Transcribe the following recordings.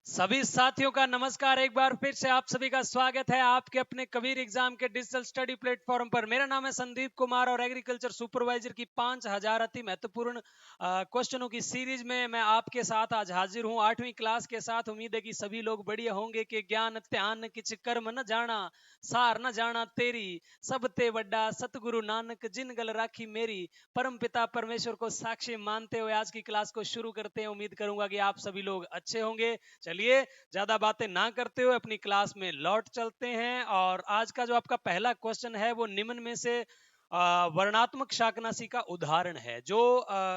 सभी साथियों का नमस्कार। एक बार फिर से आप सभी का स्वागत है आपके अपने कबीर एग्जाम के डिजिटल स्टडी प्लेटफॉर्म पर। मेरा नाम है संदीप कुमार और एग्रीकल्चर सुपरवाइजर की 5000 अति महत्वपूर्ण क्वेश्चनों की सीरीज में मैं आपके साथ आज हाजिर हूं 8वीं क्लास के साथ। उम्मीद है कि सभी लोग बढ़िया होंगे कि ज्ञान त्यान किच कर्म न जाना सार न जाना तेरी सब ते वड्डा सतगुरु नानक जिन गल राखी मेरी। परम पिता परमेश्वर को साक्षी मानते हुए आज की क्लास को शुरू करते हैं। उम्मीद करूंगा कि आप सभी लोग अच्छे होंगे। चलिए ज्यादा बातें ना करते हुए अपनी क्लास में लौट चलते हैं। और आज का जो आपका पहला क्वेश्चन है वो निम्न में से वर्णात्मक शाकनाशी का उदाहरण है। जो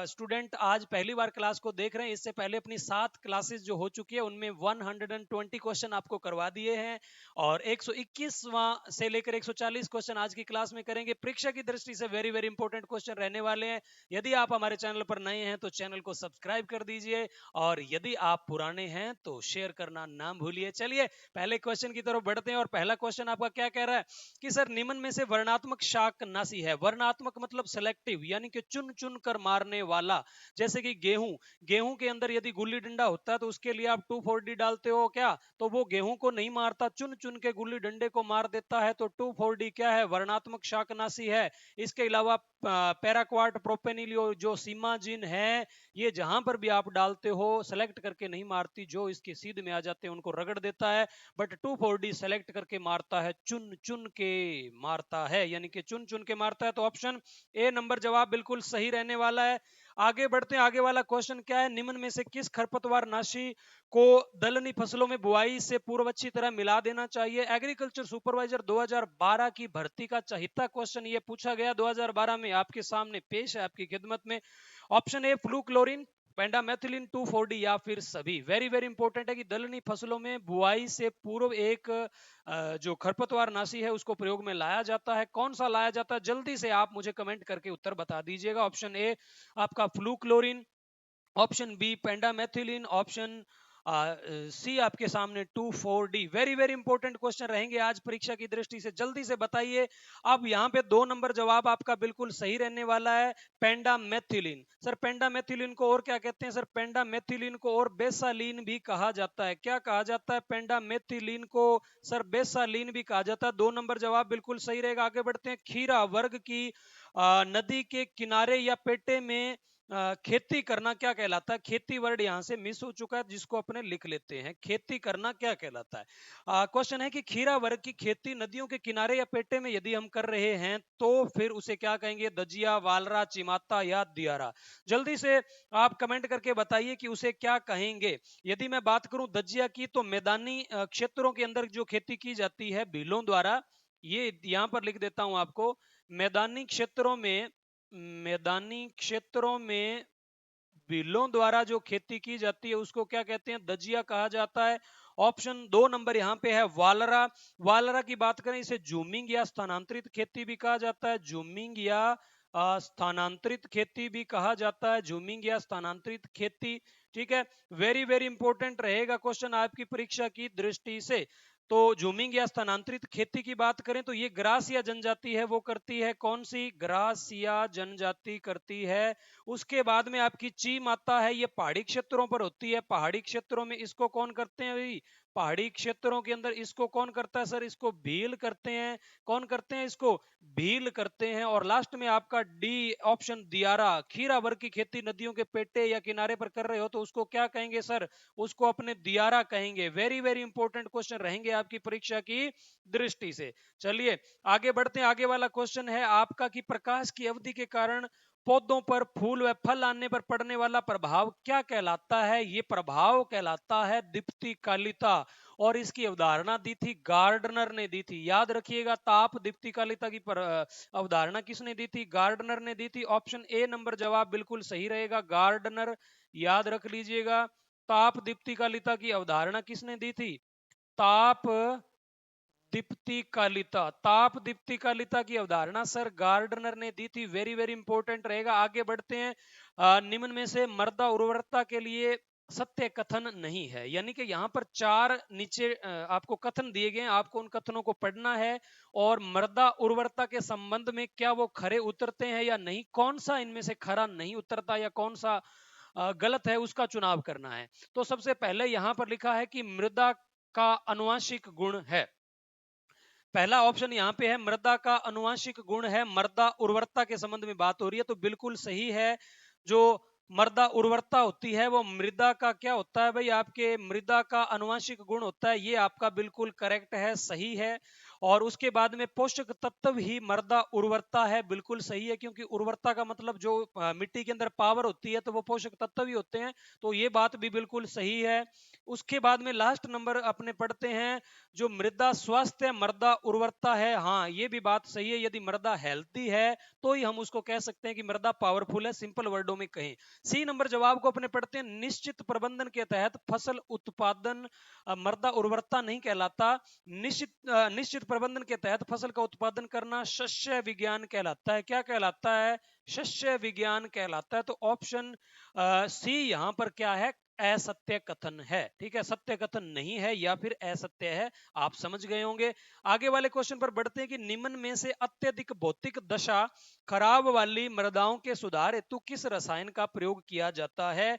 स्टूडेंट आज पहली बार क्लास को देख रहे हैं, इससे पहले अपनी 7 क्लासेस जो हो चुकी है उनमें 120 क्वेश्चन आपको करवा दिए हैं और 121वां से लेकर 140 क्वेश्चन आज की क्लास में करेंगे। परीक्षा की दृष्टि से वेरी वेरी इंपॉर्टेंट क्वेश्चन रहने वाले हैं। यदि आप हमारे चैनल पर नए हैं तो चैनल को सब्सक्राइब कर दीजिए और यदि आप पुराने हैं तो शेयर करना ना भूलिए। चलिए पहले क्वेश्चन की तरफ बढ़ते हैं और पहला क्वेश्चन आपका क्या कह रहा है कि सर निम्न में से वर्णात्मक शाकनाशी है। वर्णात्मक मतलब सेलेक्टिव, यानी कि चुन चुन कर मारने वाला। जैसे कि गेहूं, गेहूं के अंदर यदि गुल्ली डंडा होता है तो उसके लिए आप 2,4-D डालते हो क्या, तो वो गेहूं को नहीं मारता, चुन चुन के गुल्ली डंडे को मार देता है। तो 2,4-D क्या है, वर्णात्मक शाकनाशी है। इसके अलावा पैराक्वाट, प्रोपेनिलियो जो सीमाजिन है, ये जहां पर भी आप डालते हो सेलेक्ट करके नहीं मारती, जो इसके सीध में आ जाते हैं उनको रगड़ देता है। बट 2,4-D सेलेक्ट करके मारता है, चुन चुन के मारता है, यानी कि चुन चुन के मारता है। तो ऑप्शन ए नंबर जवाब बिल्कुल सही रहने वाला है। आगे बढ़ते हैं। आगे वाला क्वेश्चन क्या है, निम्न में से किस खरपतवार नाशी को दलहनी फसलों में बुआई से पूर्व अच्छी तरह मिला देना चाहिए। एग्रीकल्चर सुपरवाइजर 2012 की भर्ती का चहिता क्वेश्चन ये पूछा गया 2012 में, आपके सामने पेश है आपकी खिदमत में। ऑप्शन ए फ्लूक्लोरीन, पेंडामेथिलिन, 2,4-D या फिर सभी। वेरी वेरी इंपॉर्टेंट है कि दलहनी फसलों में बुआई से पूर्व एक जो खरपतवार नाशी है उसको प्रयोग में लाया जाता है। कौन सा लाया जाता है, जल्दी से आप मुझे कमेंट करके उत्तर बता दीजिएगा। ऑप्शन ए आपका फ्लूक्लोरीन, ऑप्शन बी पेंडामेथिलिन, ऑप्शन सी आपके सामने 2,4-D। Very very important question रहेंगे आज परीक्षा की दृष्टि से, जल्दी से बताइए। अब यहाँ पे 2 नंबर जवाब आपका बिल्कुल सही रहने वाला है, पेंडामेथिलिन। सर पेंडामेथिलिन को और क्या कहते हैं, सर पेंडामेथिलिन को और बेसालीन भी कहा जाता है। क्या कहा जाता है, पेंडामेथिलिन को सर बेसालीन भी कहा जाता है। 2 नंबर जवाब बिल्कुल सही रहेगा। आगे बढ़ते हैं। खीरा वर्ग की नदी के किनारे या पेटे में खेती करना क्या कहलाता है। खेती वर्ड यहां से मिस हो चुका है, जिसको अपने लिख लेते हैं। खेती करना क्या कहलाता है। क्वेश्चन है कि खीरा वर्ग की खेती नदियों के किनारे या पेटे में यदि हम कर रहे हैं तो फिर उसे क्या कहेंगे, दजिया, वालरा, चिमाता या दियारा। जल्दी से आप कमेंट करके बताइए कि उसे क्या कहेंगे। यदि मैं बात करूं दजिया की, तो मैदानी क्षेत्रों के अंदर जो खेती की जाती है भीलों द्वारा, ये यहां पर लिख देता हूं आपको। मैदानी क्षेत्रों में, मैदानी क्षेत्रों में बिलों द्वारा जो खेती की जाती है उसको क्या कहते हैं, दजिया कहा जाता है। ऑप्शन 2 नंबर यहाँ पे है वालरा। वालरा की बात करें, इसे जूमिंग या स्थानांतरित खेती भी कहा जाता है। जूमिंग या स्थानांतरित खेती भी कहा जाता है। जूमिंग या स्थानांतरित खेती, ठीक है। वेरी वेरी इंपॉर्टेंट रहेगा क्वेश्चन आपकी परीक्षा की दृष्टि से। तो जूमिंग या स्थानांतरित खेती की बात करें तो ये ग्रास या जनजाति है, वो करती है। कौन सी, ग्रास या जनजाति करती है। उसके बाद में आपकी चीम आता है, ये पहाड़ी क्षेत्रों पर होती है। पहाड़ी क्षेत्रों में इसको कौन करते हैं भाई, पहाड़ी क्षेत्रों के अंदर इसको कौन करता है सर, इसको भील करते हैं। कौन करते हैं, इसको भील करते हैं। और लास्ट में आपका डी ऑप्शन दियारा, खीरा वर्ग की खेती नदियों के पेटे या किनारे पर कर रहे हो तो उसको क्या कहेंगे सर, उसको अपने दियारा कहेंगे। वेरी वेरी इंपॉर्टेंट क्वेश्चन रहेंगे आपकी परीक्षा की दृष्टि से। चलिए आगे बढ़ते हैं। आगे वाला क्वेश्चन है आपका कि प्रकाश की अवधि के कारण पौधों पर फूल व फल आने पर पड़ने वाला प्रभाव क्या कहलाता है। ये प्रभाव कहलाता है दीप्तिकालिता। और इसकी अवधारणा दी थी गार्डनर ने दी थी, याद रखिएगा। ताप दीप्तिकालिता की अवधारणा किसने दी थी, गार्डनर ने दी थी। ऑप्शन ए नंबर जवाब बिल्कुल सही रहेगा, गार्डनर, याद रख लीजिएगा। ताप दीप्तिकालिता की अवधारणा किसने दी थी, ताप दीप्तिकालिता, ताप दीप्तिकालिता की अवधारणा सर गार्डनर ने दी थी। वेरी वेरी इंपॉर्टेंट रहेगा। आगे बढ़ते हैं। निम्न में से मृदा उर्वरता के लिए सत्य कथन नहीं है, यानी कि यहाँ पर 4 नीचे आपको कथन दिए गए हैं, आपको उन कथनों को पढ़ना है और मृदा उर्वरता के संबंध में क्या वो खरे उतरते हैं या नहीं, कौन सा इनमें से खरा नहीं उतरता या कौन सा गलत है उसका चुनाव करना है। तो सबसे पहले यहां पर लिखा है कि मृदा का अनुवांशिक गुण है। पहला ऑप्शन यहाँ पे है मृदा का अनुवांशिक गुण है, मृदा उर्वरता के संबंध में बात हो रही है, तो बिल्कुल सही है। जो मृदा उर्वरता होती है वो मृदा का क्या होता है भाई, आपके मृदा का अनुवांशिक गुण होता है, ये आपका बिल्कुल करेक्ट है, सही है। और उसके बाद में पोषक तत्व ही मृदा उर्वरता है, बिल्कुल सही है, क्योंकि उर्वरता का मतलब जो मिट्टी के अंदर पावर होती है तो वो पोषक तत्व ही होते हैं, तो ये बात भी बिल्कुल सही है। उसके बाद में लास्ट नंबर अपने पढ़ते हैं, जो मृदा स्वास्थ्य मृदा उर्वरता है, हाँ ये भी बात सही है, यदि मृदा हेल्थी है तो ही हम उसको कह सकते हैं कि मृदा पावरफुल है, सिंपल वर्डों में कहें। सी नंबर जवाब को अपने पढ़ते हैं, निश्चित प्रबंधन के तहत फसल उत्पादन मृदा उर्वरता नहीं कहलाता, निश्चित प्रबंधन के तहत फसल का उत्पादन करना शस्य विज्ञान कहलाता है। क्या कहलाता है? शस्य विज्ञान कहलाता है। तो ऑप्शन सी यहां पर क्या है, असत्य कथन है। ठीक है, सत्य कथन नहीं है या फिर असत्य है, आप समझ गए होंगे। आगे वाले क्वेश्चन पर बढ़ते हैं कि निम्न में से अत्यधिक भौतिक दशा खराब वाली मृदाओं के सुधार हेतु किस रसायन का प्रयोग किया जाता है?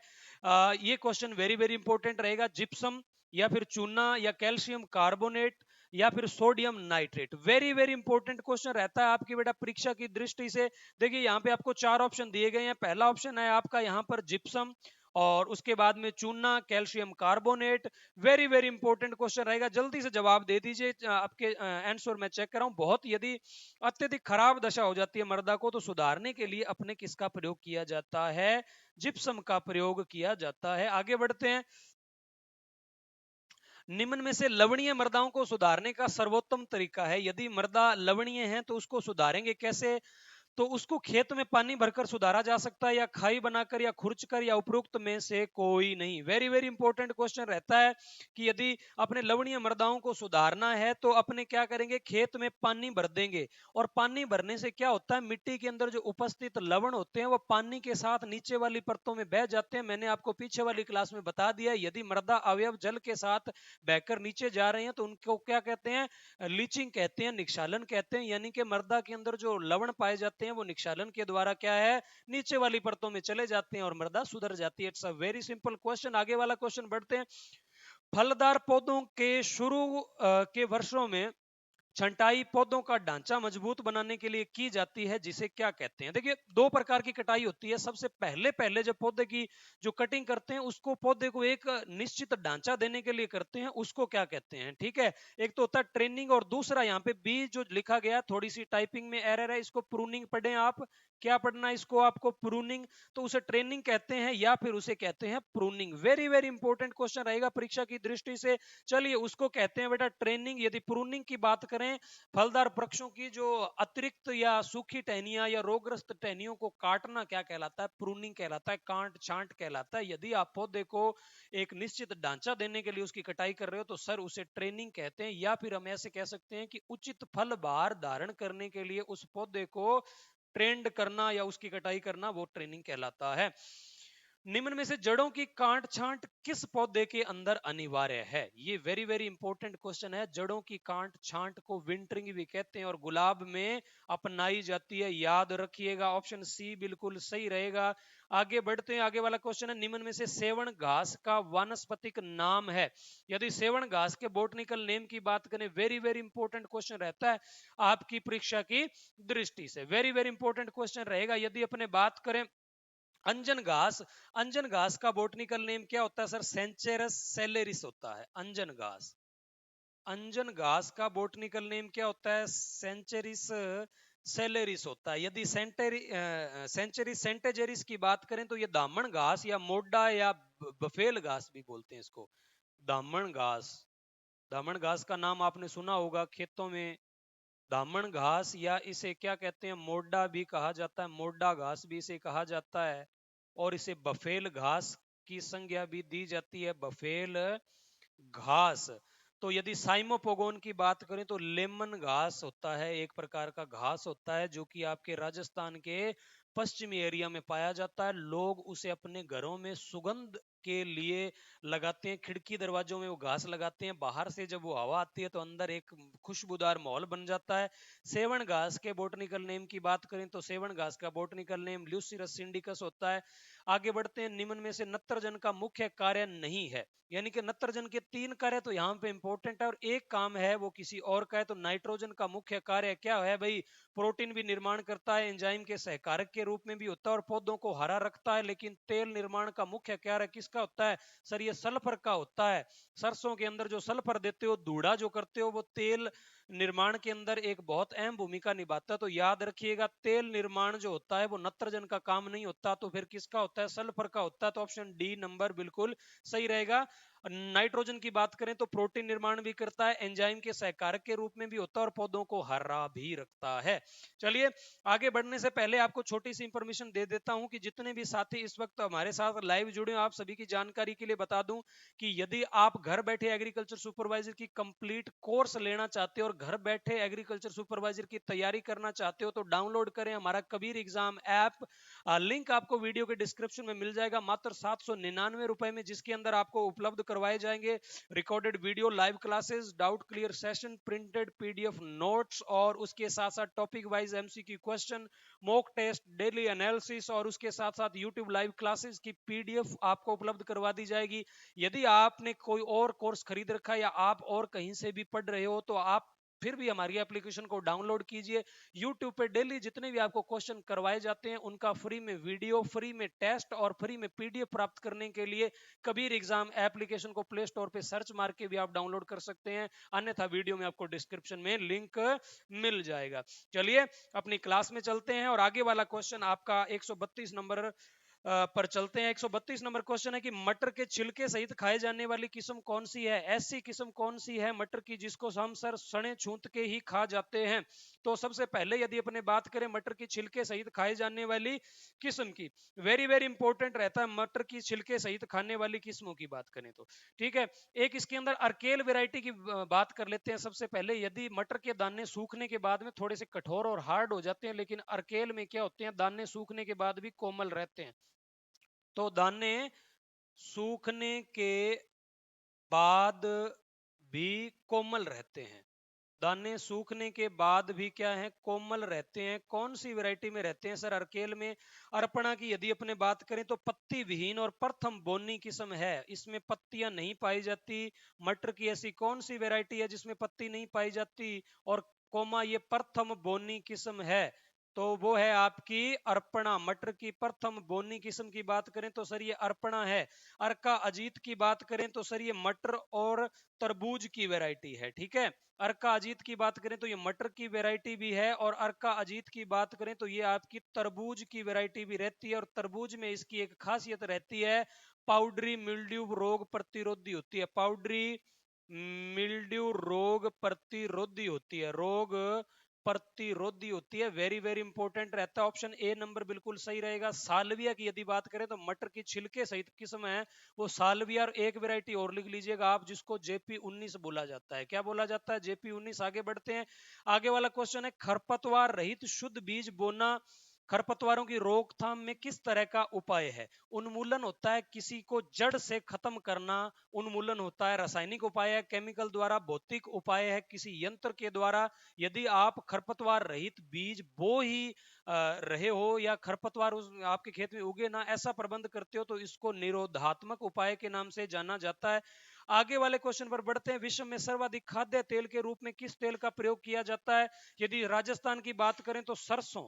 ये क्वेश्चन वेरी वेरी इंपॉर्टेंट रहेगा। जिप्सम या फिर चूना या कैल्शियम कार्बोनेट या फिर sodium nitrate, very very important question रहता है आपकी बेटा परीक्षा की दृष्टि से। देखिए यहाँ पे आपको 4 ऑप्शन दिए गए हैं। पहला ऑप्शन है आपका यहाँ पर जिप्सम, और उसके बाद में चूना, calcium carbonate. Very very important question रहेगा, जल्दी से जवाब दे दीजिए। आपके आंसर मैं चेक कर रहा हूं। बहुत यदि अत्यधिक खराब दशा हो जाती है मृदा को, तो सुधारने के लिए अपने किसका प्रयोग किया जाता है? जिप्सम का प्रयोग किया जाता है। आगे बढ़ते हैं, निम्न में से लवणीय मृदाओं को सुधारने का सर्वोत्तम तरीका है। यदि मृदा लवणीय है तो उसको सुधारेंगे कैसे? तो उसको खेत में पानी भरकर सुधारा जा सकता है, या खाई बनाकर, या खुरच कर, या उपरोक्त में से कोई नहीं। वेरी वेरी इंपॉर्टेंट क्वेश्चन रहता है कि यदि अपने लवणीय मृदाओं को सुधारना है तो अपने क्या करेंगे, खेत में पानी भर देंगे। और पानी भरने से क्या होता है, मिट्टी के अंदर जो उपस्थित लवण होते हैं वो पानी के साथ नीचे वाली परतों में बह जाते हैं। मैंने आपको पीछे वाली क्लास में बता दिया, यदि मृदा अवयव जल के साथ बहकर नीचे जा रहे हैं तो उनको क्या कहते हैं? लीचिंग कहते हैं, निक्षालन कहते हैं। यानी कि मृदा के अंदर जो लवण पाए जाते हैं वो निक्षालन के द्वारा क्या है, नीचे वाली परतों में चले जाते हैं और मृदा सुधर जाती है। It's a very simple question. आगे वाला क्वेश्चन बढ़ते हैं, फलदार पौधों के शुरू के वर्षों में छंटाई पौधों का ढांचा मजबूत बनाने के लिए की जाती है, जिसे क्या कहते हैं? देखिए दो प्रकार की कटाई होती है। सबसे पहले पहले जब पौधे की जो कटिंग करते हैं उसको पौधे को एक निश्चित ढांचा देने के लिए करते हैं, उसको क्या कहते हैं? ठीक है, एक तो होता है ट्रेनिंग, और दूसरा यहाँ पे बी जो लिखा गया, थोड़ी सी टाइपिंग में एरर है, इसको प्रूनिंग पढ़ें आप। क्या पढ़ना है इसको आपको? प्रूनिंग। तो उसे ट्रेनिंग कहते हैं या फिर उसे कहते हैं pruning. Very very important question रहेगा परीक्षा की दृष्टि से। चलिए उसको कहते हैं बेटा ट्रेनिंग। यदि प्रूनिंग की बात करें, फलदार वृक्षों की जो अतिरिक्त या सूखी टहनियां या रोगग्रस्त टहनियों को काटना क्या कहलाता है? प्रूनिंग कहलाता है, कांट छांट कहलाता है। यदि आप पौधे को एक निश्चित ढांचा देने के लिए उसकी कटाई कर रहे हो तो सर उसे ट्रेनिंग कहते हैं, या फिर हम ऐसे कह सकते हैं कि उचित फल भार धारण करने के लिए उस पौधे को ट्रेंड करना या उसकी कटाई करना, वो ट्रेनिंग कहलाता है। निम्न में से जड़ों की काट छांट किस पौधे के अंदर अनिवार्य है? ये वेरी वेरी इंपॉर्टेंट क्वेश्चन है। जड़ों की काट छांट को विंटरिंग भी कहते हैं और गुलाब में अपनाई जाती है, याद रखिएगा। ऑप्शन सी बिल्कुल सही रहेगा। आगे बढ़ते हैं, आगे वाला क्वेश्चन है, निम्न में से सेवण घास का वानस्पतिक नाम है। यदि सेवण घास के बोटनिकल नेम की बात करें, वेरी वेरी इंपॉर्टेंट क्वेश्चन रहता है आपकी परीक्षा की दृष्टि से। वेरी वेरी इंपॉर्टेंट क्वेश्चन रहेगा। यदि अपने बात करें अंजन घास, अंजन घास का बोटनिकल नेम क्या होता है सर? सेंचेरस सेलेरिस होता है अंजन घास। अंजन घास का बोटनिकल नेम क्या होता है? सेंचेरिस सेलेरिस होता है। यदि सेंचेरिस सेंटेजेरिस की बात करें तो ये दामन घास या मोडा या बफेल घास भी बोलते हैं इसको। दामन घास, दामन घास का नाम आपने सुना होगा खेतों में। दामन घास या इसे क्या कहते हैं? मोडा भी कहा जाता है, मोडा घास भी इसे कहा जाता है, और इसे बफेल घास की संज्ञा भी दी जाती है, बफेल घास। तो यदि साइमोपोगोन की बात करें तो लेमन घास होता है, एक प्रकार का घास होता है जो कि आपके राजस्थान के पश्चिमी एरिया में पाया जाता है। लोग उसे अपने घरों में सुगंध के लिए लगाते हैं, खिड़की दरवाजों में वो घास लगाते हैं, बाहर से जब वो हवा आती है तो अंदर एक खुशबूदार माहौल बन जाता है। सेवन घास के बोटनिकल नेम की बात करें तो सेवन घास का बोटनिकल नेम ल्यूसिरस सिंडिकस होता है। आगे बढ़ते हैं, निम्न में से नत्रजन का मुख्य कार्य नहीं है, यानी कि नत्रजन के 3 कार्य तो यहाँ पे इंपॉर्टेंट है और एक काम है वो किसी और का है। तो नाइट्रोजन का मुख्य कार्य क्या है भाई? प्रोटीन भी निर्माण करता है, एंजाइम के सहकारक के रूप में भी होता है और पौधों को हरा रखता है। लेकिन तेल निर्माण का मुख्य कार्य किसका होता है? सर ये सल्फर का होता है। सरसों के अंदर जो सल्फर देते हो, धूड़ा जो करते हो, वो तेल निर्माण के अंदर एक बहुत अहम भूमिका निभाता है। तो याद रखिएगा, तेल निर्माण जो होता है वो नत्रजन का काम नहीं होता, तो फिर किसका होता है? सल्फर का होता है। तो ऑप्शन डी नंबर बिल्कुल सही रहेगा। नाइट्रोजन की बात करें तो प्रोटीन निर्माण भी करता है, एंजाइम के सहकारक के रूप में भी होता है और पौधों को हरा भी रखता है। चलिए आगे बढ़ने से पहले आपको छोटी सी इंफॉर्मेशन दे देता हूं कि जितने भी साथी इस वक्त हमारे साथ लाइव जुड़े हैं, आप सभी की जानकारी के लिए बता दूं कि यदि आप घर बैठे एग्रीकल्चर सुपरवाइजर की कंप्लीट कोर्स लेना चाहते हो और घर बैठे एग्रीकल्चर सुपरवाइजर की तैयारी करना चाहते हो तो डाउनलोड करें हमारा कबीर एग्जाम ऐप। लिंक आपको वीडियो के डिस्क्रिप्शन में मिल जाएगा, मात्र 799 रुपए में, जिसके अंदर आपको उपलब्ध करवाए जाएंगे recorded video, live classes, doubt clear session, printed PDF notes और उसके साथ साथ topic wise MCQ question, mock test, daily analysis और उसके साथ साथ यूट्यूब लाइव क्लासेस की पीडीएफ आपको उपलब्ध करवा दी जाएगी। यदि आपने कोई और कोर्स खरीद रखा है या आप और कहीं से भी पढ़ रहे हो तो आप फिर भी हमारी एप्लीकेशन को डाउनलोड कीजिए। YouTube पे डेली जितने भी आपको क्वेश्चन करवाए जाते हैं उनका फ्री में वीडियो, फ्री में टेस्ट और फ्री में पीडीएफ प्राप्त करने के लिए कबीर एग्जाम एप्लीकेशन को प्ले स्टोर पे सर्च मार के भी आप डाउनलोड कर सकते हैं, अन्यथा वीडियो में आपको डिस्क्रिप्शन में लिंक मिल जाएगा। चलिए अपनी क्लास में चलते हैं और आगे वाला क्वेश्चन आपका 132 नंबर पर चलते हैं। 132 नंबर क्वेश्चन है कि मटर के छिलके सहित खाए जाने वाली किस्म कौन सी है? ऐसी किस्म कौन सी है मटर की जिसको हम सर सने छूंत के ही खा जाते हैं? तो सबसे पहले यदि अपने बात करें मटर की छिलके सहित खाए जाने वाली किस्म की, वेरी वेरी इंपॉर्टेंट रहता है मटर की छिलके सहित खाने वाली किस्मों की बात करें तो। ठीक है, एक इसके अंदर अर्केल वेराइटी की बात कर लेते हैं सबसे पहले। यदि मटर के दाने सूखने के बाद में थोड़े से कठोर और हार्ड हो जाते हैं, लेकिन अर्केल में क्या होते हैं, दाने सूखने के बाद भी कोमल रहते हैं। तो दाने सूखने के बाद भी कोमल रहते हैं, दाने सूखने के बाद भी क्या है? कोमल रहते हैं। कौन सी वैरायटी में रहते हैं सर? अर्केल में। अर्पणा की यदि अपने बात करें तो पत्ती विहीन और प्रथम बोनी किस्म है, इसमें पत्तियां नहीं पाई जाती। मटर की ऐसी कौन सी वैरायटी है जिसमें पत्ती नहीं पाई जाती और कोमा ये प्रथम बोनी किस्म है? तो वो है आपकी अर्पणा। मटर की प्रथम बोनी किस्म की बात करें तो सर ये अर्पणा है। अर्का अजीत की बात करें तो सर ये मटर और तरबूज की वैरायटी है। ठीक है, अर्का अजीत की बात करें तो ये मटर की वैरायटी भी है और अर्का अजीत की बात करें तो ये आपकी तरबूज की वैरायटी भी रहती है। और तरबूज में इसकी एक खासियत रहती है, पाउडरी मिल्ड्यू रोग प्रतिरोधी होती है। पाउडरी मिल्ड्यू रोग प्रतिरोधी होती है, रोग प्रतिरोधी होती है। वेरी वेरी इंपॉर्टेंट रहता है। ऑप्शन ए नंबर बिल्कुल सही रहेगा। सालविया की यदि बात करें तो मटर की छिलके सहित किस्म है वो सालविया, और एक वैरायटी और लिख लीजिएगा आप जिसको जेपी 19 बोला जाता है। क्या बोला जाता है? जेपी 19। आगे बढ़ते हैं, आगे वाला क्वेश्चन है खरपतवार रहित शुद्ध बीज बोना खरपतवारों की रोकथाम में किस तरह का उपाय है? उन्मूलन होता है किसी को जड़ से खत्म करना, उन्मूलन होता है रासायनिक उपाय है, केमिकल द्वारा, भौतिक उपाय है, किसी यंत्र के द्वारा। यदि आप खरपतवार रहित बीज बो ही रहे हो या खरपतवार उस आपके खेत में उगे ना, ऐसा प्रबंध करते हो तो इसको निरोधात्मक उपाय के नाम से जाना जाता है। आगे वाले क्वेश्चन पर बढ़ते हैं, विश्व में सर्वाधिक खाद्य तेल के रूप में किस तेल का प्रयोग किया जाता है? यदि राजस्थान की बात करें तो सरसों,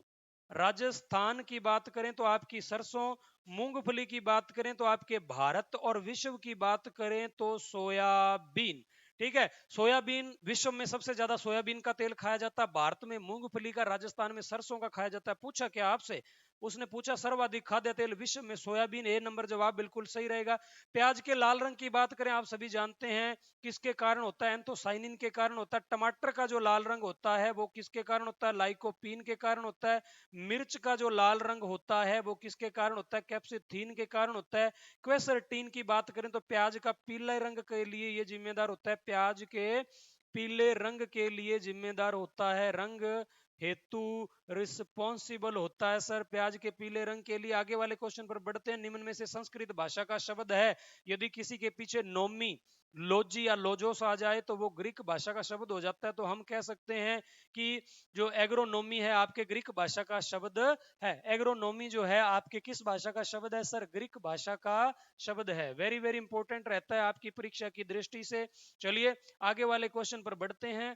राजस्थान की बात करें तो आपकी सरसों, मूंगफली की बात करें तो आपके भारत, और विश्व की बात करें तो सोयाबीन। ठीक है, सोयाबीन विश्व में सबसे ज्यादा सोयाबीन का तेल खाया जाता है, भारत में मूंगफली का, राजस्थान में सरसों का खाया जाता है। पूछा क्या आपसे? उसने पूछा सर्वाधिक खाद्य तेल विश्व में सोयाबीन, ए नंबर जवाब बिल्कुल सही रहेगा। प्याज के लाल रंग की बात करें, आप सभी जानते हैं किसके कारण होता है? एंथोसाइनिन के कारण होता है। टमाटर का जो लाल रंग होता है वो किसके कारण होता है? लाइकोपीन के कारण होता है। मिर्च का जो लाल रंग होता है वो किसके कारण होता है? कैप्सिथीन के कारण होता है। क्वेसरटीन की बात करें तो प्याज का पीले रंग के लिए ये जिम्मेदार होता है, प्याज के पीले रंग के लिए जिम्मेदार होता है। रंग हेतु रिस्पॉन्सिबल होता है सर प्याज के पीले रंग के लिए। आगे वाले क्वेश्चन पर बढ़ते हैं। निम्न में से संस्कृत भाषा का शब्द है, यदि किसी के पीछे नोमी, लोजी या लोजोस आ जाए तो वो ग्रीक भाषा का शब्द हो जाता है। तो हम कह सकते हैं कि जो एग्रोनोमी है आपके ग्रीक भाषा का शब्द है। एग्रोनोमी जो है आपके किस भाषा का शब्द है सर? ग्रीक भाषा का शब्द है। वेरी वेरी इंपॉर्टेंट रहता है आपकी परीक्षा की दृष्टि से। चलिए आगे वाले क्वेश्चन पर बढ़ते हैं।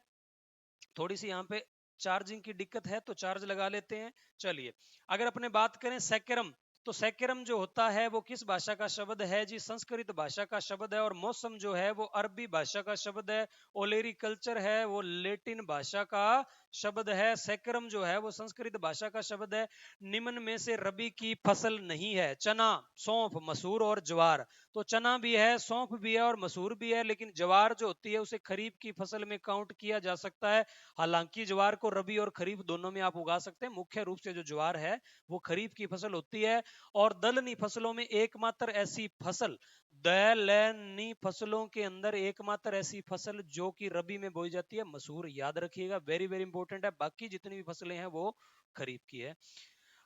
थोड़ी सी यहाँ पे चार्जिंग की दिक्कत है तो चार्ज लगा लेते हैं। चलिए अगर अपने बात करें सेकेरम, तो सेकेरम जो होता है वो किस भाषा का शब्द है जी? संस्कृत भाषा का शब्द है। और मौसम जो है वो अरबी भाषा का शब्द है। ओलेरिकल्चर है वो लेटिन भाषा का शब्द है। सेकेरम जो है वो संस्कृत भाषा का शब्द है। निम्न में से रबी की फसल नहीं है? चना, सौंफ, मसूर और ज्वार। तो चना भी है, सौंफ भी है और मसूर भी है, लेकिन ज्वार जो होती है उसे खरीफ की फसल में काउंट किया जा सकता है। हालांकि ज्वार को रबी और खरीफ दोनों में आप उगा सकते हैं। मुख्य रूप से जो ज्वार है वो खरीफ की फसल होती है। और दलहनी फसलों में एकमात्र ऐसी फसल, दलहनी फसलों के अंदर एकमात्र ऐसी फसल जो कि रबी में बोई जाती है मसूर। याद रखिएगा, वेरी वेरी इंपॉर्टेंट है। बाकी जितनी भी फसलें हैं वो खरीफ की है।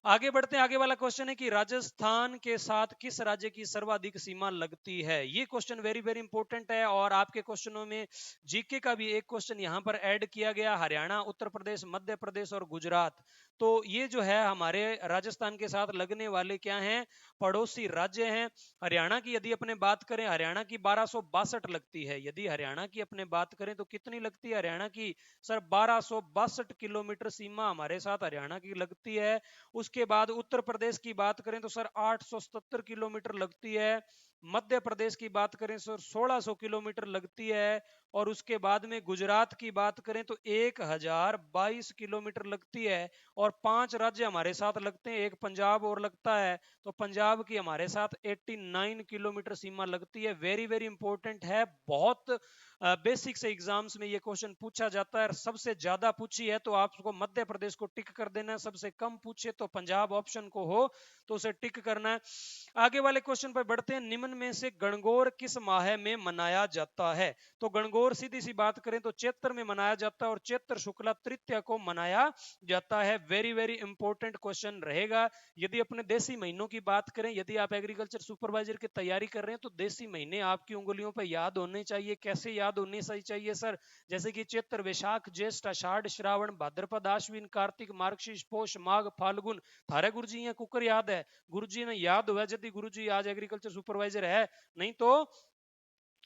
आगे बढ़ते हैं। आगे वाला क्वेश्चन है कि राजस्थान के साथ किस राज्य की सर्वाधिक सीमा लगती है? ये क्वेश्चन वेरी वेरी इंपॉर्टेंट है। और आपके क्वेश्चनों में जीके का भी एक क्वेश्चन यहां पर ऐड किया गया। हरियाणा, उत्तर प्रदेश, मध्य प्रदेश और गुजरात। तो ये जो है हमारे राजस्थान के साथ लगने वाले क्या हैं? पड़ोसी राज्य हैं। हरियाणा की यदि अपने बात करें, हरियाणा की 1262 लगती है। यदि हरियाणा की अपने बात करें तो कितनी लगती है हरियाणा की? सर 1262 किलोमीटर सीमा हमारे साथ हरियाणा की लगती है। उसके बाद उत्तर प्रदेश की बात करें तो सर 877 किलोमीटर लगती है। मध्य प्रदेश की बात करें सर 1600 किलोमीटर लगती है। और उसके बाद में गुजरात की बात करें तो 1022 किलोमीटर लगती है। और 5 राज्य हमारे साथ लगते हैं, एक पंजाब और लगता है। तो पंजाब की हमारे साथ 89 किलोमीटर सीमा लगती है। वेरी वेरी इंपॉर्टेंट है, बहुत बेसिक से एग्जाम्स में ये क्वेश्चन पूछा जाता है। सबसे ज्यादा पूछी है तो आपको मध्य प्रदेश को टिक कर देना है, सबसे कम पूछे तो पंजाब ऑप्शन को हो तो उसे टिक करना है। आगे वाले क्वेश्चन पर बढ़ते हैं। निम्न में से गणगौर किस माह में मनाया जाता है? तो गणगौर सीधी सी बात करें तो चैत्र में मनाया जाता है और चैत्र शुक्ला तृतीया को मनाया जाता है। वेरी वेरी इंपॉर्टेंट क्वेश्चन रहेगा। यदि अपने देसी महीनों की बात करें, यदि आप एग्रीकल्चर सुपरवाइजर की तैयारी कर रहे हैं तो देसी महीने आपकी उंगलियों पर याद होने चाहिए। कैसे याद होने सही चाहिए सर? जैसे कि चैत्र, वैशाख, ज्येष्ठ, आषाढ़, श्रावण, भाद्रपद, आश्विन, कार्तिक, मार्गशीर्ष, पौष, माघ, फाल्गुन। थारे गुरुजी यहाँ कुकर याद है? गुरुजी ने याद हुआ यदि गुरुजी आज एग्रीकल्चर सुपरवाइजर है, नहीं तो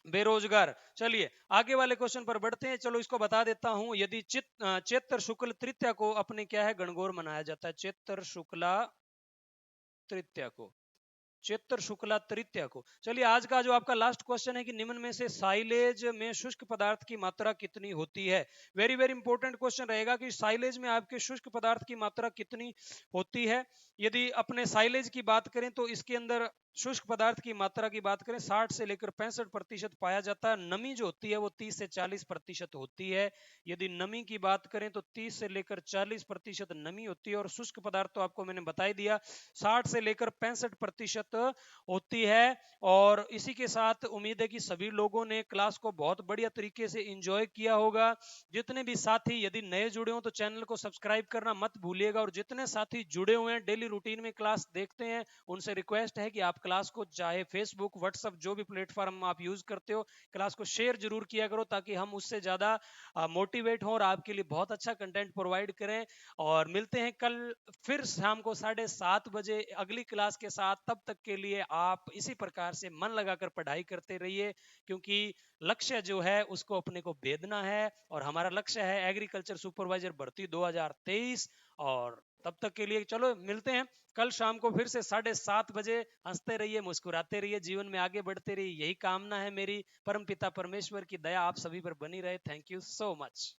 बेरोजगार। चलिए आगे वाले क्वेश्चन पर बढ़ते हैं। चलो इसको बता देता हूं। यदि चैत्र शुक्ल तृतीया को अपने क्या है गणगौर मनाया जाता है? चैत्र शुक्ला तृतीया को, चैत्र शुक्ला तृतीया को। चलिए आज का जो आपका लास्ट क्वेश्चन है कि निम्न में से साइलेज में शुष्क पदार्थ की मात्रा कितनी होती है? वेरी वेरी इंपॉर्टेंट क्वेश्चन रहेगा कि साइलेज में आपके शुष्क पदार्थ की मात्रा कितनी होती है। यदि अपने साइलेज की बात करें तो इसके अंदर शुष्क पदार्थ की मात्रा की बात करें 60 से लेकर 65% पाया जाता है। नमी जो होती है वो 30 से 40% होती है। यदि नमी की बात करें तो 30 से लेकर 40% नमी होती है। और शुष्क पदार्थ तो आपको मैंने बता ही दिया 60 से लेकर 65% होती है। और इसी के साथ उम्मीद है कि सभी लोगों ने क्लास को बहुत बढ़िया तरीके से एंजॉय किया होगा। जितने भी साथी यदि नए जुड़े हो तो चैनल को सब्सक्राइब करना मत भूलिएगा। और जितने साथी जुड़े हुए हैं डेली रूटीन में क्लास देखते हैं, उनसे रिक्वेस्ट है कि आप क्लास को चाहे फेसबुक, व्हाट्सएप, जो भी प्लेटफॉर्म आप यूज करते हो, क्लास को शेयर जरूर किया करो ताकि हम उससे ज्यादा मोटिवेट हों और आपके लिए बहुत अच्छा कंटेंट प्रोवाइड करें। और मिलते हैं कल फिर शाम को 7:30 बजे अगली क्लास के साथ। तब तक के लिए आप इसी प्रकार से मन लगाकर पढ़ाई करते रहिए, क्योंकि लक्ष्य जो है उसको अपने को भेदना है। और हमारा लक्ष्य है एग्रीकल्चर सुपरवाइजर भर्ती 2023। और तब तक के लिए चलो मिलते हैं कल शाम को फिर से 7:30 बजे। हंसते रहिए, मुस्कुराते रहिए, जीवन में आगे बढ़ते रहिए, यही कामना है मेरी। परमपिता परमेश्वर की दया आप सभी पर बनी रहे। Thank you so much.